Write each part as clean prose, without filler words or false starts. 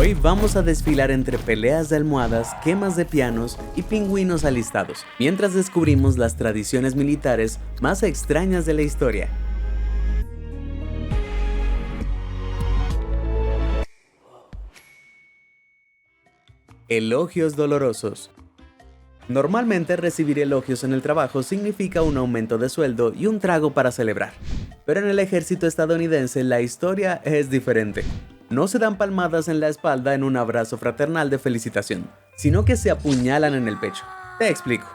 Hoy vamos a desfilar entre peleas de almohadas, quemas de pianos y pingüinos alistados, mientras descubrimos las tradiciones militares más extrañas de la historia. Elogios dolorosos. Normalmente recibir elogios en el trabajo significa un aumento de sueldo y un trago para celebrar. Pero en el ejército estadounidense la historia es diferente. No se dan palmadas en la espalda en un abrazo fraternal de felicitación, sino que se apuñalan en el pecho. Te explico.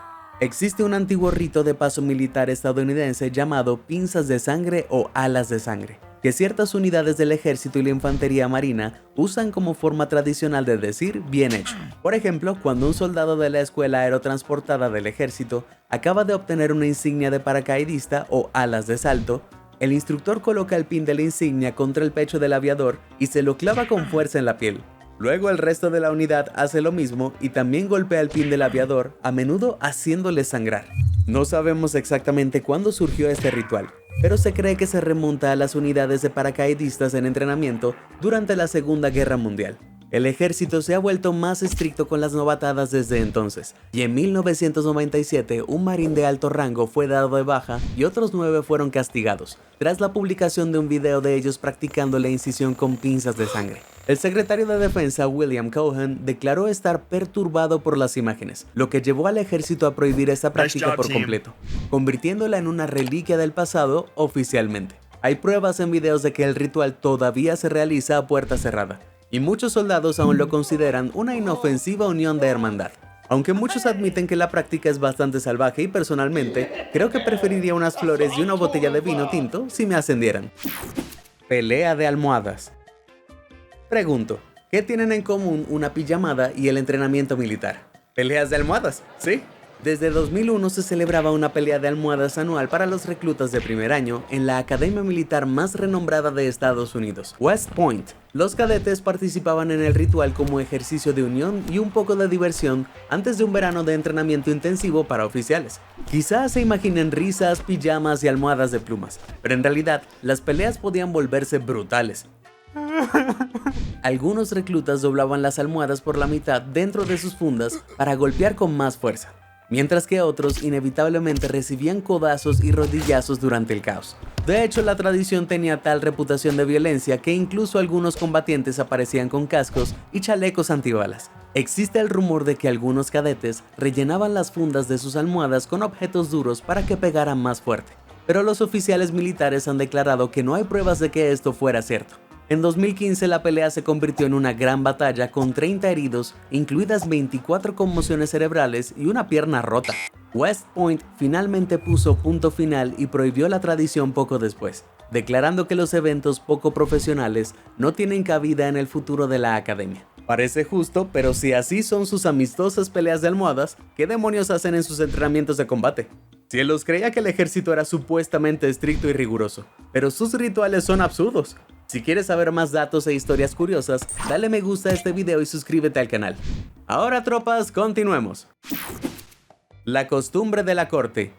Existe un antiguo rito de paso militar estadounidense llamado pinzas de sangre o alas de sangre, que ciertas unidades del ejército y la infantería marina usan como forma tradicional de decir bien hecho. Por ejemplo, cuando un soldado de la escuela aerotransportada del ejército acaba de obtener una insignia de paracaidista o alas de salto, el instructor coloca el pin de la insignia contra el pecho del aviador y se lo clava con fuerza en la piel. Luego el resto de la unidad hace lo mismo y también golpea el pin del aviador, a menudo haciéndole sangrar. No sabemos exactamente cuándo surgió este ritual, pero se cree que se remonta a las unidades de paracaidistas en entrenamiento durante la Segunda Guerra Mundial. El ejército se ha vuelto más estricto con las novatadas desde entonces, y en 1997 un marín de alto rango fue dado de baja y otros 9 fueron castigados, tras la publicación de un video de ellos practicando la incisión con pinzas de sangre. El secretario de Defensa William Cohen declaró estar perturbado por las imágenes, lo que llevó al ejército a prohibir esta práctica por completo, convirtiéndola en una reliquia del pasado oficialmente. Hay pruebas en videos de que el ritual todavía se realiza a puerta cerrada, y muchos soldados aún lo consideran una inofensiva unión de hermandad. Aunque muchos admiten que la práctica es bastante salvaje y personalmente, creo que preferiría unas flores y una botella de vino tinto si me ascendieran. Pelea de almohadas. Pregunto, ¿qué tienen en común una pijamada y el entrenamiento militar? Peleas de almohadas, ¿sí? Desde 2001 se celebraba una pelea de almohadas anual para los reclutas de primer año en la academia militar más renombrada de Estados Unidos, West Point. Los cadetes participaban en el ritual como ejercicio de unión y un poco de diversión antes de un verano de entrenamiento intensivo para oficiales. Quizás se imaginen risas, pijamas y almohadas de plumas, pero en realidad las peleas podían volverse brutales. Algunos reclutas doblaban las almohadas por la mitad dentro de sus fundas para golpear con más fuerza, mientras que otros inevitablemente recibían codazos y rodillazos durante el caos. De hecho, la tradición tenía tal reputación de violencia que incluso algunos combatientes aparecían con cascos y chalecos antibalas. Existe el rumor de que algunos cadetes rellenaban las fundas de sus almohadas con objetos duros para que pegaran más fuerte, pero los oficiales militares han declarado que no hay pruebas de que esto fuera cierto. En 2015 la pelea se convirtió en una gran batalla con 30 heridos, incluidas 24 conmociones cerebrales y una pierna rota. West Point finalmente puso punto final y prohibió la tradición poco después, declarando que los eventos poco profesionales no tienen cabida en el futuro de la academia. Parece justo, pero si así son sus amistosas peleas de almohadas, ¿qué demonios hacen en sus entrenamientos de combate? Cielos, creía que el ejército era supuestamente estricto y riguroso, pero sus rituales son absurdos. Si quieres saber más datos e historias curiosas, dale me gusta a este video y suscríbete al canal. Ahora, tropas, continuemos. La costumbre de la corte.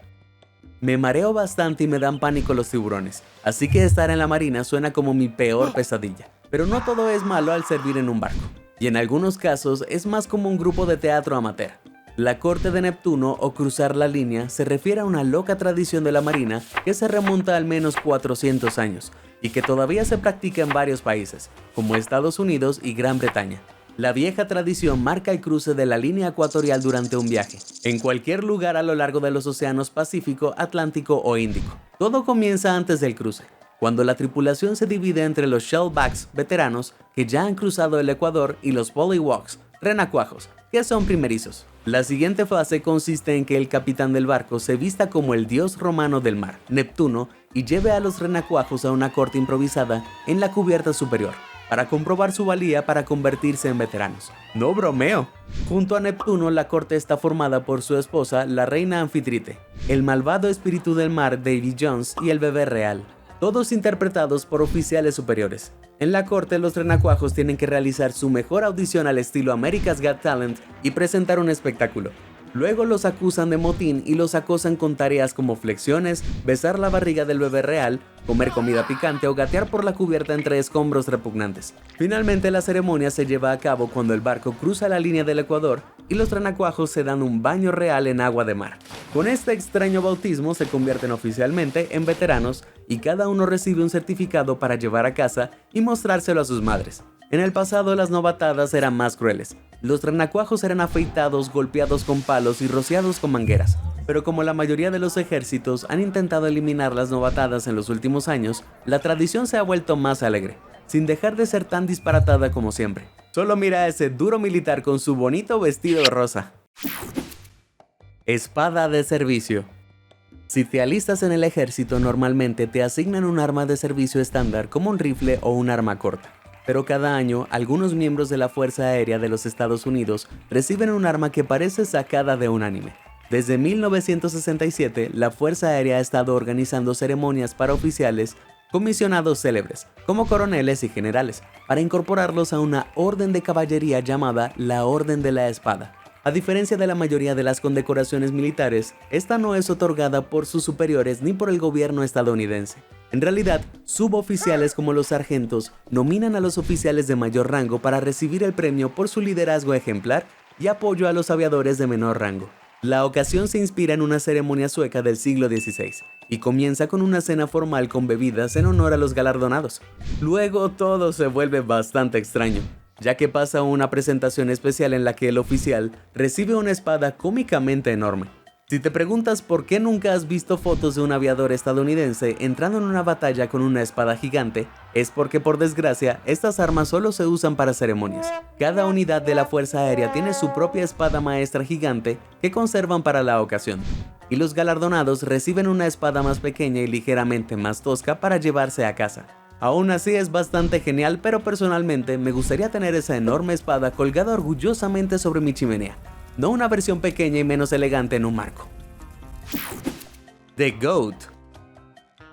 Me mareo bastante y me dan pánico los tiburones, así que estar en la marina suena como mi peor pesadilla. Pero no todo es malo al servir en un barco, y en algunos casos es más como un grupo de teatro amateur. La corte de Neptuno o cruzar la línea se refiere a una loca tradición de la marina que se remonta al menos 400 años y que todavía se practica en varios países, como Estados Unidos y Gran Bretaña. La vieja tradición marca el cruce de la línea ecuatorial durante un viaje, en cualquier lugar a lo largo de los océanos Pacífico, Atlántico o Índico. Todo comienza antes del cruce, cuando la tripulación se divide entre los shellbacks veteranos que ya han cruzado el Ecuador y los pollywogs, renacuajos, que son primerizos. La siguiente fase consiste en que el capitán del barco se vista como el dios romano del mar, Neptuno, y lleve a los renacuajos a una corte improvisada en la cubierta superior, para comprobar su valía para convertirse en veteranos. No bromeo. Junto a Neptuno, la corte está formada por su esposa, la reina Anfitrite, el malvado espíritu del mar Davy Jones y el bebé real, todos interpretados por oficiales superiores. En la corte, los renacuajos tienen que realizar su mejor audición al estilo America's Got Talent y presentar un espectáculo. Luego los acusan de motín y los acosan con tareas como flexiones, besar la barriga del bebé real, comer comida picante o gatear por la cubierta entre escombros repugnantes. Finalmente la ceremonia se lleva a cabo cuando el barco cruza la línea del Ecuador y los renacuajos se dan un baño real en agua de mar. Con este extraño bautismo se convierten oficialmente en veteranos y cada uno recibe un certificado para llevar a casa y mostrárselo a sus madres. En el pasado las novatadas eran más crueles. Los renacuajos eran afeitados, golpeados con palos y rociados con mangueras. Pero como la mayoría de los ejércitos han intentado eliminar las novatadas en los últimos años, la tradición se ha vuelto más alegre, sin dejar de ser tan disparatada como siempre. Solo mira a ese duro militar con su bonito vestido rosa. Espada de servicio. Si te alistas en el ejército, normalmente te asignan un arma de servicio estándar como un rifle o un arma corta. Pero cada año, algunos miembros de la Fuerza Aérea de los Estados Unidos reciben un arma que parece sacada de un anime. Desde 1967, la Fuerza Aérea ha estado organizando ceremonias para oficiales comisionados célebres, como coroneles y generales, para incorporarlos a una orden de caballería llamada la Orden de la Espada. A diferencia de la mayoría de las condecoraciones militares, esta no es otorgada por sus superiores ni por el gobierno estadounidense. En realidad, suboficiales como los sargentos nominan a los oficiales de mayor rango para recibir el premio por su liderazgo ejemplar y apoyo a los aviadores de menor rango. La ocasión se inspira en una ceremonia sueca del siglo XVI y comienza con una cena formal con bebidas en honor a los galardonados. Luego todo se vuelve bastante extraño, ya que pasa una presentación especial en la que el oficial recibe una espada cómicamente enorme. Si te preguntas por qué nunca has visto fotos de un aviador estadounidense entrando en una batalla con una espada gigante, es porque por desgracia estas armas solo se usan para ceremonias. Cada unidad de la Fuerza Aérea tiene su propia espada maestra gigante que conservan para la ocasión, y los galardonados reciben una espada más pequeña y ligeramente más tosca para llevarse a casa. Aún así es bastante genial, pero personalmente me gustaría tener esa enorme espada colgada orgullosamente sobre mi chimenea, no una versión pequeña y menos elegante en un marco. The Goat.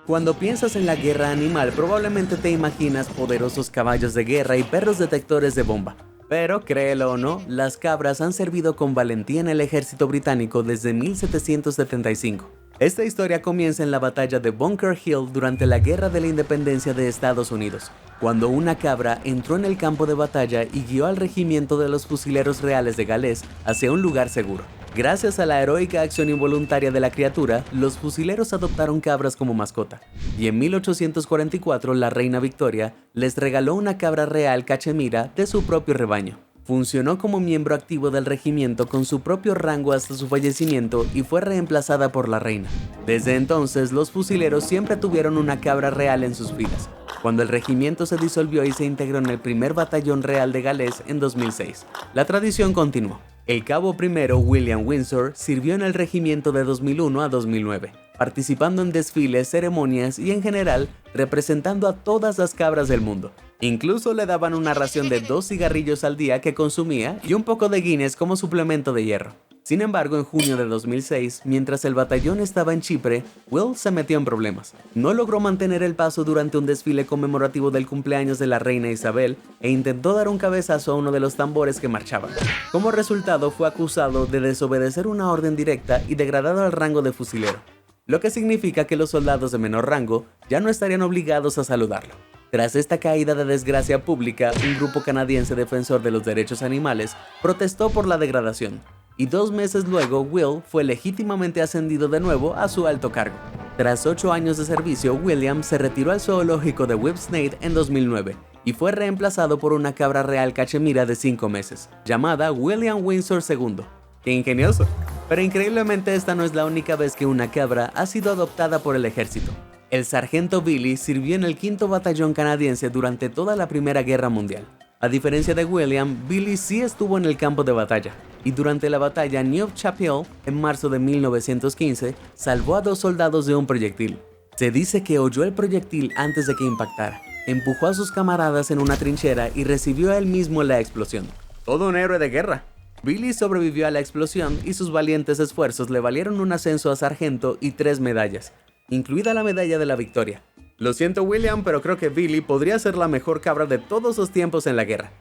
Cuando piensas en la guerra animal, probablemente te imaginas poderosos caballos de guerra y perros detectores de bomba. Pero, créelo o no, las cabras han servido con valentía en el ejército británico desde 1775. Esta historia comienza en la batalla de Bunker Hill durante la Guerra de la Independencia de Estados Unidos, cuando una cabra entró en el campo de batalla y guió al regimiento de los fusileros reales de Gales hacia un lugar seguro. Gracias a la heroica acción involuntaria de la criatura, los fusileros adoptaron cabras como mascota, y en 1844 la reina Victoria les regaló una cabra real cachemira de su propio rebaño. Funcionó como miembro activo del regimiento con su propio rango hasta su fallecimiento y fue reemplazada por la reina. Desde entonces, los fusileros siempre tuvieron una cabra real en sus filas, cuando el regimiento se disolvió y se integró en el primer batallón real de Gales en 2006. La tradición continuó. El cabo primero William Windsor sirvió en el regimiento de 2001 a 2009, participando en desfiles, ceremonias y en general representando a todas las cabras del mundo. Incluso le daban una ración de 2 cigarrillos al día que consumía y un poco de Guinness como suplemento de hierro. Sin embargo, en junio de 2006, mientras el batallón estaba en Chipre, Will se metió en problemas. No logró mantener el paso durante un desfile conmemorativo del cumpleaños de la reina Isabel e intentó dar un cabezazo a uno de los tambores que marchaban. Como resultado, fue acusado de desobedecer una orden directa y degradado al rango de fusilero, lo que significa que los soldados de menor rango ya no estarían obligados a saludarlo. Tras esta caída de desgracia pública, un grupo canadiense defensor de los derechos animales protestó por la degradación, y 2 meses luego Will fue legítimamente ascendido de nuevo a su alto cargo. Tras 8 años de servicio, William se retiró al zoológico de Whipsnade en 2009 y fue reemplazado por una cabra real cachemira de 5 meses, llamada William Windsor II. ¡Qué ingenioso! Pero increíblemente esta no es la única vez que una cabra ha sido adoptada por el ejército. El sargento Billy sirvió en el 5º batallón canadiense durante toda la Primera Guerra Mundial. A diferencia de William, Billy sí estuvo en el campo de batalla, y durante la batalla Neuve-Chapelle, en marzo de 1915, salvó a 2 soldados de un proyectil. Se dice que oyó el proyectil antes de que impactara, empujó a sus camaradas en una trinchera y recibió a él mismo la explosión. Todo un héroe de guerra. Billy sobrevivió a la explosión y sus valientes esfuerzos le valieron un ascenso a sargento y 3 medallas, incluida la medalla de la victoria. Lo siento William, pero creo que Billy podría ser la mejor cabra de todos los tiempos en la guerra.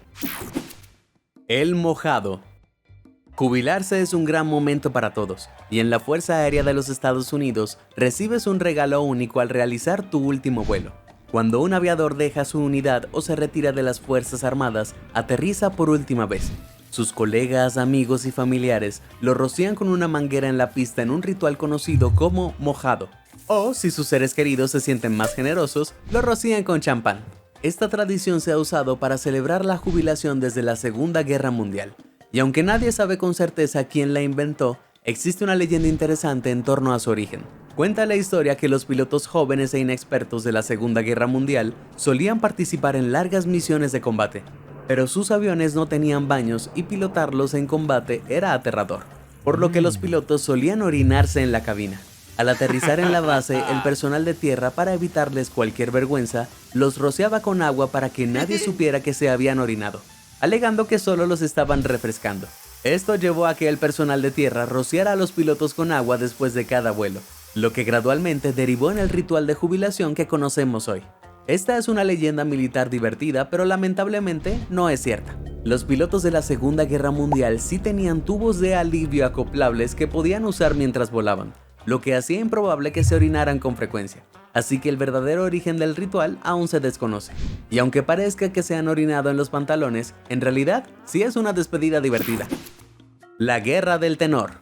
El mojado. Jubilarse es un gran momento para todos, y en la Fuerza Aérea de los Estados Unidos recibes un regalo único al realizar tu último vuelo. Cuando un aviador deja su unidad o se retira de las Fuerzas Armadas, aterriza por última vez. Sus colegas, amigos y familiares lo rocían con una manguera en la pista en un ritual conocido como mojado. O, si sus seres queridos se sienten más generosos, lo rocían con champán. Esta tradición se ha usado para celebrar la jubilación desde la Segunda Guerra Mundial. Y aunque nadie sabe con certeza quién la inventó, existe una leyenda interesante en torno a su origen. Cuenta la historia que los pilotos jóvenes e inexpertos de la Segunda Guerra Mundial solían participar en largas misiones de combate, pero sus aviones no tenían baños y pilotarlos en combate era aterrador, por lo que los pilotos solían orinarse en la cabina. Al aterrizar en la base, el personal de tierra, para evitarles cualquier vergüenza, los rociaba con agua para que nadie supiera que se habían orinado, alegando que solo los estaban refrescando. Esto llevó a que el personal de tierra rociara a los pilotos con agua después de cada vuelo, lo que gradualmente derivó en el ritual de jubilación que conocemos hoy. Esta es una leyenda militar divertida, pero lamentablemente no es cierta. Los pilotos de la Segunda Guerra Mundial sí tenían tubos de alivio acoplables que podían usar mientras volaban, lo que hacía improbable que se orinaran con frecuencia. Así que el verdadero origen del ritual aún se desconoce. Y aunque parezca que se han orinado en los pantalones, en realidad sí es una despedida divertida. La Guerra del Tenor.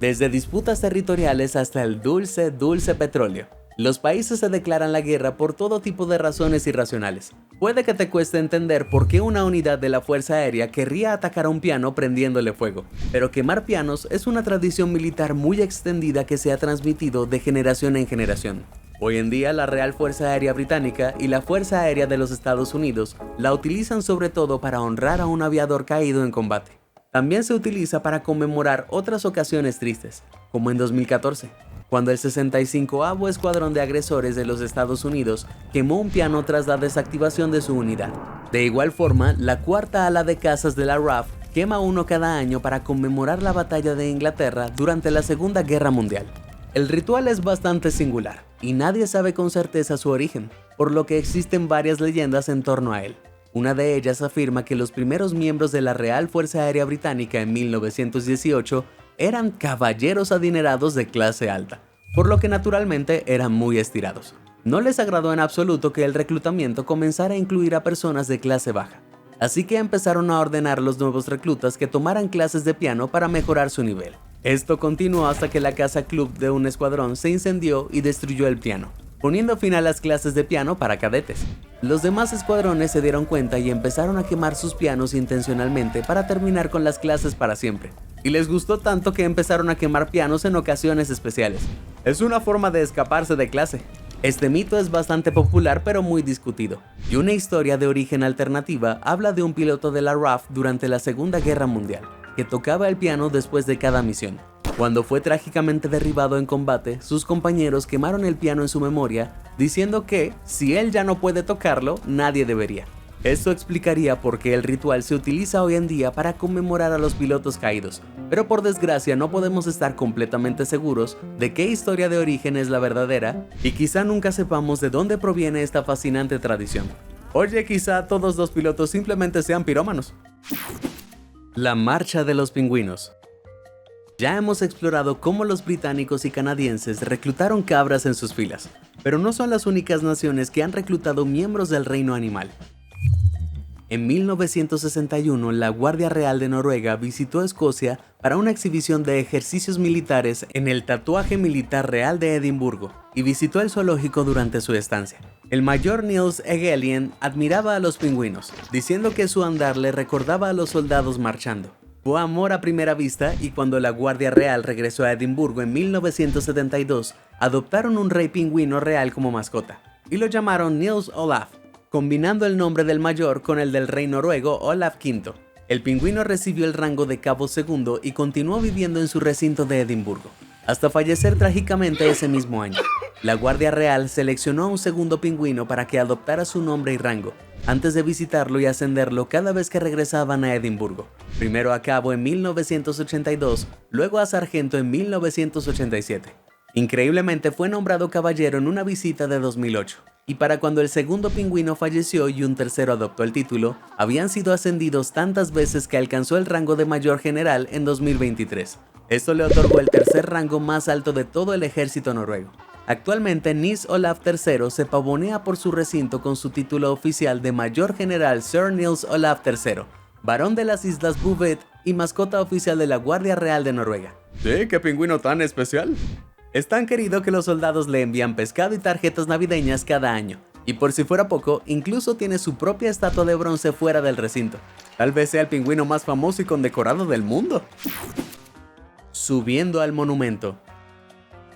Desde disputas territoriales hasta el dulce petróleo, los países se declaran la guerra por todo tipo de razones irracionales. Puede que te cueste entender por qué una unidad de la Fuerza Aérea querría atacar a un piano prendiéndole fuego, pero quemar pianos es una tradición militar muy extendida que se ha transmitido de generación en generación. Hoy en día la Real Fuerza Aérea Británica y la Fuerza Aérea de los Estados Unidos la utilizan sobre todo para honrar a un aviador caído en combate. También se utiliza para conmemorar otras ocasiones tristes, como en 2014, cuando el 65º Escuadrón de Agresores de los Estados Unidos quemó un piano tras la desactivación de su unidad. De igual forma, la cuarta ala de cazas de la RAF quema uno cada año para conmemorar la batalla de Inglaterra durante la Segunda Guerra Mundial. El ritual es bastante singular, y nadie sabe con certeza su origen, por lo que existen varias leyendas en torno a él. Una de ellas afirma que los primeros miembros de la Real Fuerza Aérea Británica en 1918 eran caballeros adinerados de clase alta, por lo que naturalmente eran muy estirados. No les agradó en absoluto que el reclutamiento comenzara a incluir a personas de clase baja, así que empezaron a ordenar a los nuevos reclutas que tomaran clases de piano para mejorar su nivel. Esto continuó hasta que la casa club de un escuadrón se incendió y destruyó el piano, poniendo fin a las clases de piano para cadetes. Los demás escuadrones se dieron cuenta y empezaron a quemar sus pianos intencionalmente para terminar con las clases para siempre. Y les gustó tanto que empezaron a quemar pianos en ocasiones especiales. Es una forma de escaparse de clase. Este mito es bastante popular pero muy discutido, y una historia de origen alternativa habla de un piloto de la RAF durante la Segunda Guerra Mundial, que tocaba el piano después de cada misión. Cuando fue trágicamente derribado en combate, sus compañeros quemaron el piano en su memoria, diciendo que, si él ya no puede tocarlo, nadie debería. Esto explicaría por qué el ritual se utiliza hoy en día para conmemorar a los pilotos caídos, pero por desgracia no podemos estar completamente seguros de qué historia de origen es la verdadera, y quizá nunca sepamos de dónde proviene esta fascinante tradición. Oye, quizá todos los pilotos simplemente sean pirómanos. La Marcha de los Pingüinos. Ya hemos explorado cómo los británicos y canadienses reclutaron cabras en sus filas, pero no son las únicas naciones que han reclutado miembros del reino animal. En 1961, la Guardia Real de Noruega visitó Escocia para una exhibición de ejercicios militares en el Tatuaje Militar Real de Edimburgo, y visitó el zoológico durante su estancia. El mayor Niels Egelian admiraba a los pingüinos, diciendo que su andar le recordaba a los soldados marchando. Fue amor a primera vista, y cuando la Guardia Real regresó a Edimburgo en 1972, adoptaron un rey pingüino real como mascota, y lo llamaron Niels Olaf, combinando el nombre del mayor con el del rey noruego Olaf V. El pingüino recibió el rango de cabo segundo y continuó viviendo en su recinto de Edimburgo, hasta fallecer trágicamente ese mismo año. La Guardia Real seleccionó a un segundo pingüino para que adoptara su nombre y rango, antes de visitarlo y ascenderlo cada vez que regresaban a Edimburgo. Primero a cabo en 1982, luego a sargento en 1987. Increíblemente fue nombrado caballero en una visita de 2008. y para cuando el segundo pingüino falleció y un tercero adoptó el título, habían sido ascendidos tantas veces que alcanzó el rango de mayor general en 2023. Esto le otorgó el tercer rango más alto de todo el ejército noruego. Actualmente Nils Olaf III se pavonea por su recinto con su título oficial de Mayor General Sir Nils Olaf III, varón de las Islas Bouvet y mascota oficial de la Guardia Real de Noruega. ¿Sí? ¿Qué pingüino tan especial? Es tan querido que los soldados le envían pescado y tarjetas navideñas cada año, y por si fuera poco, incluso tiene su propia estatua de bronce fuera del recinto. Tal vez sea el pingüino más famoso y condecorado del mundo. Subiendo al monumento.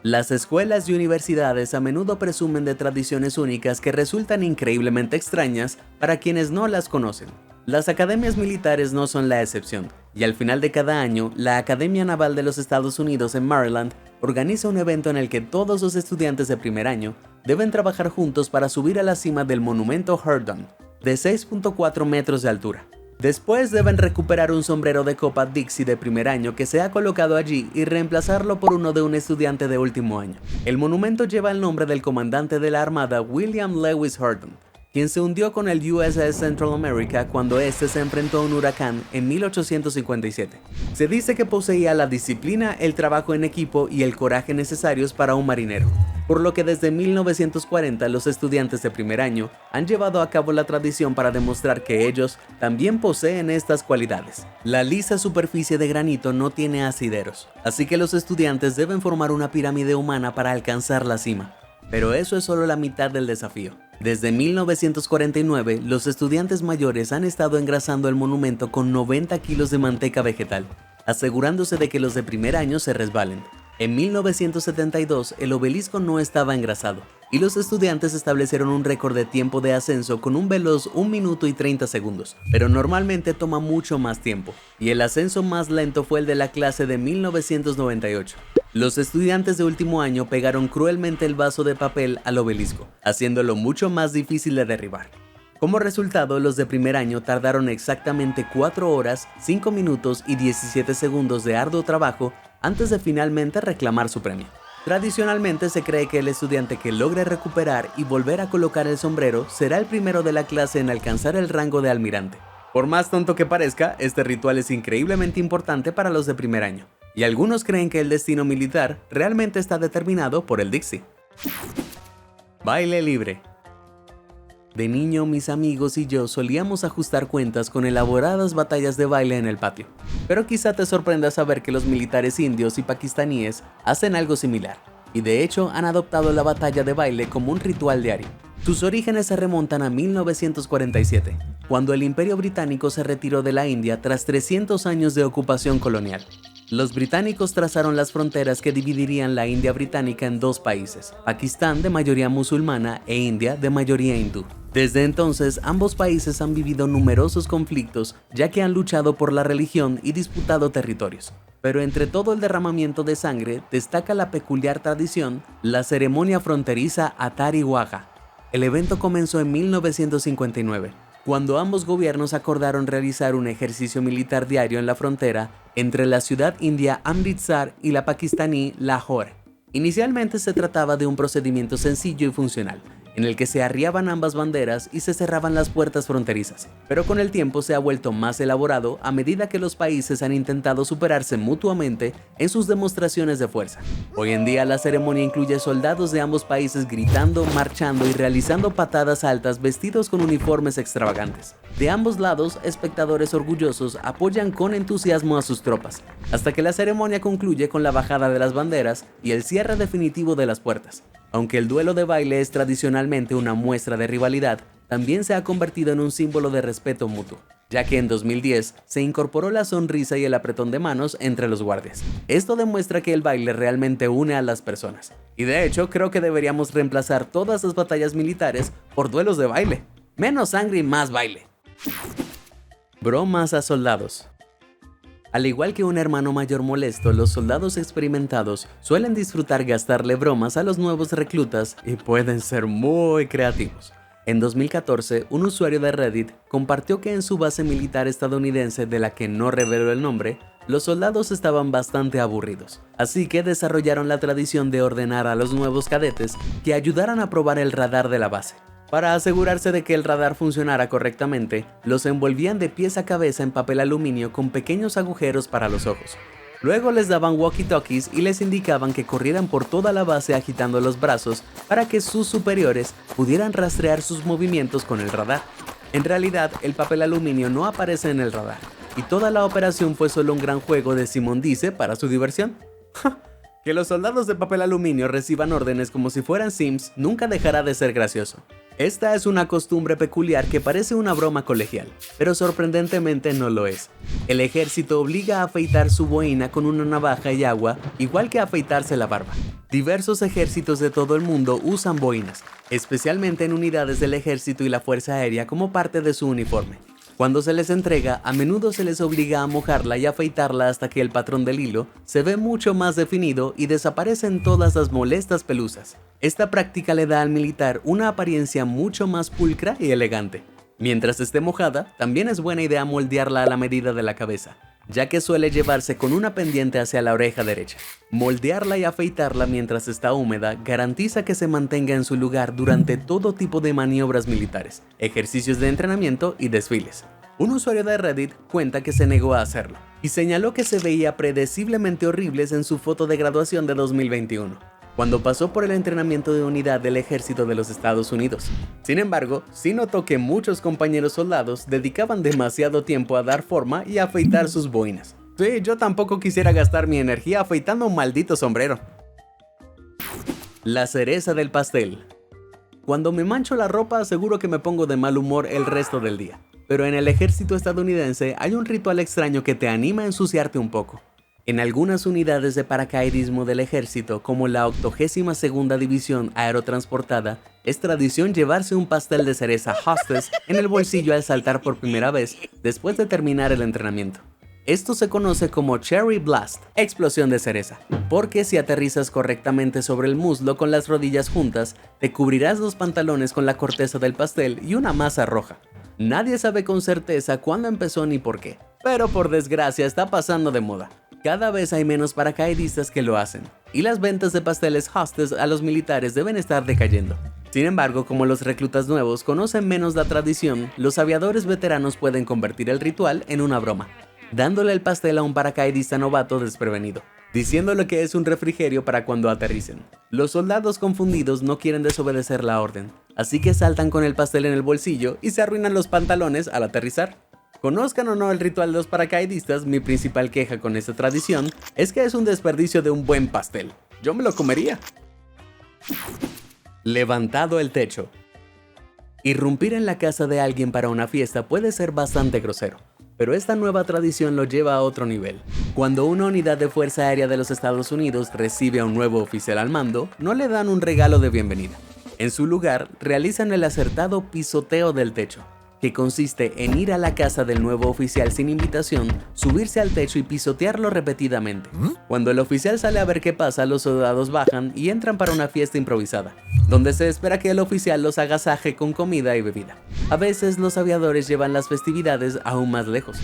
Las escuelas y universidades a menudo presumen de tradiciones únicas que resultan increíblemente extrañas para quienes no las conocen. Las academias militares no son la excepción, y al final de cada año, la Academia Naval de los Estados Unidos en Maryland organiza un evento en el que todos los estudiantes de primer año deben trabajar juntos para subir a la cima del monumento Herndon, de 6.4 metros de altura. Después deben recuperar un sombrero de copa Dixie de primer año que se ha colocado allí y reemplazarlo por uno de un estudiante de último año. El monumento lleva el nombre del comandante de la Armada William Lewis Herndon, quien se hundió con el USS Central America cuando este se enfrentó a un huracán en 1857. Se dice que poseía la disciplina, el trabajo en equipo y el coraje necesarios para un marinero, por lo que desde 1940 los estudiantes de primer año han llevado a cabo la tradición para demostrar que ellos también poseen estas cualidades. La lisa superficie de granito no tiene asideros, así que los estudiantes deben formar una pirámide humana para alcanzar la cima. Pero eso es solo la mitad del desafío. Desde 1949, los estudiantes mayores han estado engrasando el monumento con 90 kilos de manteca vegetal, asegurándose de que los de primer año se resbalen. En 1972, el obelisco no estaba engrasado, y los estudiantes establecieron un récord de tiempo de ascenso con un veloz 1 minuto y 30 segundos, pero normalmente toma mucho más tiempo, y el ascenso más lento fue el de la clase de 1998. Los estudiantes de último año pegaron cruelmente el vaso de papel al obelisco, haciéndolo mucho más difícil de derribar. Como resultado, los de primer año tardaron exactamente 4 horas, 5 minutos y 17 segundos de arduo trabajo antes de finalmente reclamar su premio. Tradicionalmente se cree que el estudiante que logre recuperar y volver a colocar el sombrero será el primero de la clase en alcanzar el rango de almirante. Por más tonto que parezca, este ritual es increíblemente importante para los de primer año, y algunos creen que el destino militar realmente está determinado por el Dixie. Baile libre. De niño, mis amigos y yo solíamos ajustar cuentas con elaboradas batallas de baile en el patio. Pero quizá te sorprenda saber que los militares indios y pakistaníes hacen algo similar, y de hecho han adoptado la batalla de baile como un ritual diario. Sus orígenes se remontan a 1947, cuando el Imperio Británico se retiró de la India tras 300 años de ocupación colonial. Los británicos trazaron las fronteras que dividirían la India británica en dos países, Pakistán de mayoría musulmana e India de mayoría hindú. Desde entonces, ambos países han vivido numerosos conflictos, ya que han luchado por la religión y disputado territorios. Pero entre todo el derramamiento de sangre, destaca la peculiar tradición, la ceremonia fronteriza Atari Waga. El evento comenzó en 1959, cuando ambos gobiernos acordaron realizar un ejercicio militar diario en la frontera entre la ciudad india Amritsar y la pakistaní Lahore. Inicialmente se trataba de un procedimiento sencillo y funcional, en el que se arriaban ambas banderas y se cerraban las puertas fronterizas, pero con el tiempo se ha vuelto más elaborado a medida que los países han intentado superarse mutuamente en sus demostraciones de fuerza. Hoy en día la ceremonia incluye soldados de ambos países gritando, marchando y realizando patadas altas vestidos con uniformes extravagantes. De ambos lados, espectadores orgullosos apoyan con entusiasmo a sus tropas, hasta que la ceremonia concluye con la bajada de las banderas y el cierre definitivo de las puertas. Aunque el duelo de baile es tradicionalmente una muestra de rivalidad, también se ha convertido en un símbolo de respeto mutuo, ya que en 2010 se incorporó la sonrisa y el apretón de manos entre los guardias. Esto demuestra que el baile realmente une a las personas, y de hecho creo que deberíamos reemplazar todas las batallas militares por duelos de baile. Menos sangre y más baile. Bromas a soldados. Al igual que un hermano mayor molesto, los soldados experimentados suelen disfrutar gastarle bromas a los nuevos reclutas y pueden ser muy creativos. En 2014, un usuario de Reddit compartió que en su base militar estadounidense, de la que no reveló el nombre, los soldados estaban bastante aburridos, así que desarrollaron la tradición de ordenar a los nuevos cadetes que ayudaran a probar el radar de la base. Para asegurarse de que el radar funcionara correctamente, los envolvían de pies a cabeza en papel aluminio con pequeños agujeros para los ojos. Luego les daban walkie-talkies y les indicaban que corrieran por toda la base agitando los brazos para que sus superiores pudieran rastrear sus movimientos con el radar. En realidad, el papel aluminio no aparece en el radar, y toda la operación fue solo un gran juego de Simón Dice para su diversión. Que los soldados de papel aluminio reciban órdenes como si fueran Sims nunca dejará de ser gracioso. Esta es una costumbre peculiar que parece una broma colegial, pero sorprendentemente no lo es. El ejército obliga a afeitar su boina con una navaja y agua, igual que a afeitarse la barba. Diversos ejércitos de todo el mundo usan boinas, especialmente en unidades del ejército y la fuerza aérea como parte de su uniforme. Cuando se les entrega, a menudo se les obliga a mojarla y afeitarla hasta que el patrón del hilo se ve mucho más definido y desaparecen todas las molestas pelusas. Esta práctica le da al militar una apariencia mucho más pulcra y elegante. Mientras esté mojada, también es buena idea moldearla a la medida de la cabeza, ya que suele llevarse con una pendiente hacia la oreja derecha. Moldearla y afeitarla mientras está húmeda garantiza que se mantenga en su lugar durante todo tipo de maniobras militares, ejercicios de entrenamiento y desfiles. Un usuario de Reddit cuenta que se negó a hacerlo, y señaló que se veía predeciblemente horribles en su foto de graduación de 2021. Cuando pasó por el entrenamiento de unidad del ejército de los Estados Unidos. Sin embargo, sí notó que muchos compañeros soldados dedicaban demasiado tiempo a dar forma y a afeitar sus boinas. Sí, yo tampoco quisiera gastar mi energía afeitando un maldito sombrero. La cereza del pastel. Cuando me mancho la ropa, seguro que me pongo de mal humor el resto del día. Pero en el ejército estadounidense hay un ritual extraño que te anima a ensuciarte un poco. En algunas unidades de paracaidismo del ejército, como la 82ª División Aerotransportada, es tradición llevarse un pastel de cereza Hostess en el bolsillo al saltar por primera vez después de terminar el entrenamiento. Esto se conoce como Cherry Blast, explosión de cereza, porque si aterrizas correctamente sobre el muslo con las rodillas juntas, te cubrirás los pantalones con la corteza del pastel y una masa roja. Nadie sabe con certeza cuándo empezó ni por qué, pero por desgracia está pasando de moda. Cada vez hay menos paracaidistas que lo hacen, y las ventas de pasteles Hostess a los militares deben estar decayendo. Sin embargo, como los reclutas nuevos conocen menos la tradición, los aviadores veteranos pueden convertir el ritual en una broma, dándole el pastel a un paracaidista novato desprevenido, diciéndole que es un refrigerio para cuando aterricen. Los soldados confundidos no quieren desobedecer la orden, así que saltan con el pastel en el bolsillo y se arruinan los pantalones al aterrizar. Conozcan o no el ritual de los paracaidistas, mi principal queja con esta tradición es que es un desperdicio de un buen pastel. Yo me lo comería. Levantado el techo. Irrumpir en la casa de alguien para una fiesta puede ser bastante grosero, pero esta nueva tradición lo lleva a otro nivel. Cuando una unidad de Fuerza Aérea de los Estados Unidos recibe a un nuevo oficial al mando, no le dan un regalo de bienvenida. En su lugar, realizan el acertado pisoteo del techo, que consiste en ir a la casa del nuevo oficial sin invitación, subirse al techo y pisotearlo repetidamente. Cuando el oficial sale a ver qué pasa, los soldados bajan y entran para una fiesta improvisada, donde se espera que el oficial los agasaje con comida y bebida. A veces los aviadores llevan las festividades aún más lejos.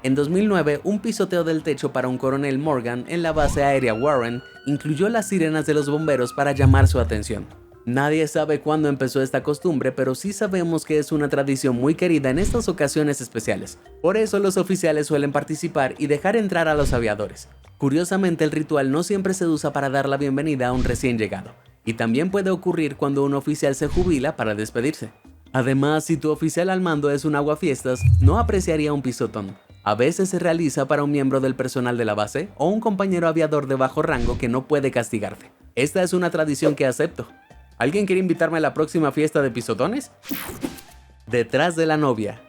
En 2009, un pisoteo del techo para un coronel Morgan en la base aérea Warren incluyó las sirenas de los bomberos para llamar su atención. Nadie sabe cuándo empezó esta costumbre, pero sí sabemos que es una tradición muy querida en estas ocasiones especiales. Por eso los oficiales suelen participar y dejar entrar a los aviadores. Curiosamente, el ritual no siempre se usa para dar la bienvenida a un recién llegado, y también puede ocurrir cuando un oficial se jubila para despedirse. Además, si tu oficial al mando es un aguafiestas, no apreciaría un pisotón. A veces se realiza para un miembro del personal de la base o un compañero aviador de bajo rango que no puede castigarte. Esta es una tradición que acepto. ¿Alguien quiere invitarme a la próxima fiesta de pisotones? Detrás de la novia.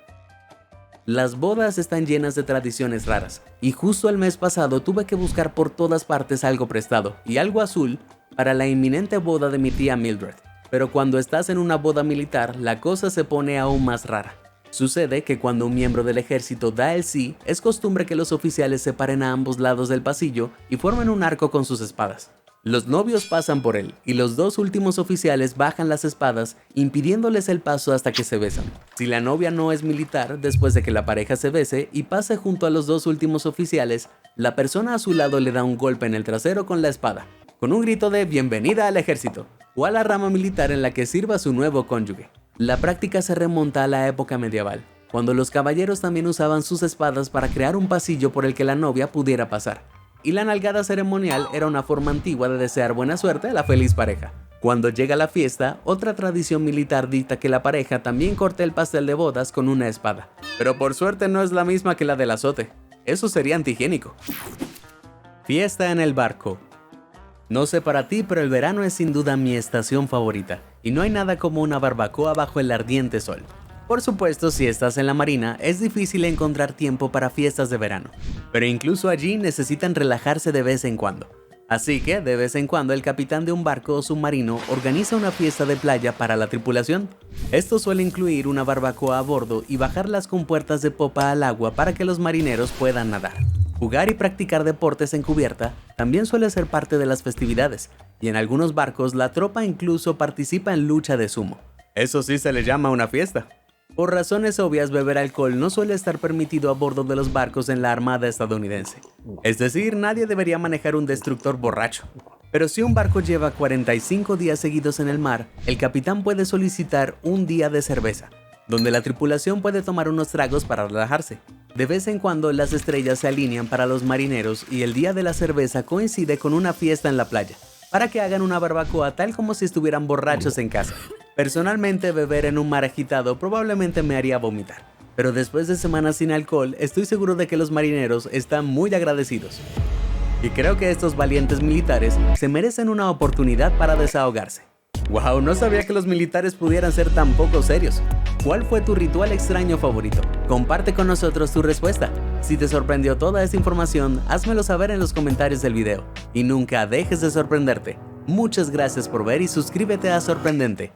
Las bodas están llenas de tradiciones raras, y justo el mes pasado tuve que buscar por todas partes algo prestado y algo azul para la inminente boda de mi tía Mildred. Pero cuando estás en una boda militar, la cosa se pone aún más rara. Sucede que cuando un miembro del ejército da el sí, es costumbre que los oficiales se paren a ambos lados del pasillo y formen un arco con sus espadas. Los novios pasan por él y los dos últimos oficiales bajan las espadas, impidiéndoles el paso hasta que se besan. Si la novia no es militar, después de que la pareja se bese y pase junto a los dos últimos oficiales, la persona a su lado le da un golpe en el trasero con la espada, con un grito de bienvenida al ejército, o a la rama militar en la que sirva su nuevo cónyuge. La práctica se remonta a la época medieval, cuando los caballeros también usaban sus espadas para crear un pasillo por el que la novia pudiera pasar. Y la nalgada ceremonial era una forma antigua de desear buena suerte a la feliz pareja. Cuando llega la fiesta, otra tradición militar dicta que la pareja también corte el pastel de bodas con una espada. Pero por suerte no es la misma que la del azote. Eso sería antihigiénico. Fiesta en el barco. No sé para ti, pero el verano es sin duda mi estación favorita. Y no hay nada como una barbacoa bajo el ardiente sol. Por supuesto, si estás en la marina, es difícil encontrar tiempo para fiestas de verano, pero incluso allí necesitan relajarse de vez en cuando. Así que, de vez en cuando, el capitán de un barco o submarino organiza una fiesta de playa para la tripulación. Esto suele incluir una barbacoa a bordo y bajar las compuertas de popa al agua para que los marineros puedan nadar. Jugar y practicar deportes en cubierta también suele ser parte de las festividades, y en algunos barcos la tropa incluso participa en lucha de sumo. Eso sí se le llama una fiesta. Por razones obvias, beber alcohol no suele estar permitido a bordo de los barcos en la Armada estadounidense. Es decir, nadie debería manejar un destructor borracho. Pero si un barco lleva 45 días seguidos en el mar, el capitán puede solicitar un día de cerveza, donde la tripulación puede tomar unos tragos para relajarse. De vez en cuando las estrellas se alinean para los marineros y el día de la cerveza coincide con una fiesta en la playa, para que hagan una barbacoa tal como si estuvieran borrachos en casa. Personalmente, beber en un mar agitado probablemente me haría vomitar, pero después de semanas sin alcohol, estoy seguro de que los marineros están muy agradecidos. Y creo que estos valientes militares se merecen una oportunidad para desahogarse. ¡Wow! No sabía que los militares pudieran ser tan poco serios. ¿Cuál fue tu ritual extraño favorito? Comparte con nosotros tu respuesta. Si te sorprendió toda esta información, házmelo saber en los comentarios del video. Y nunca dejes de sorprenderte. Muchas gracias por ver y suscríbete a Sorprendente.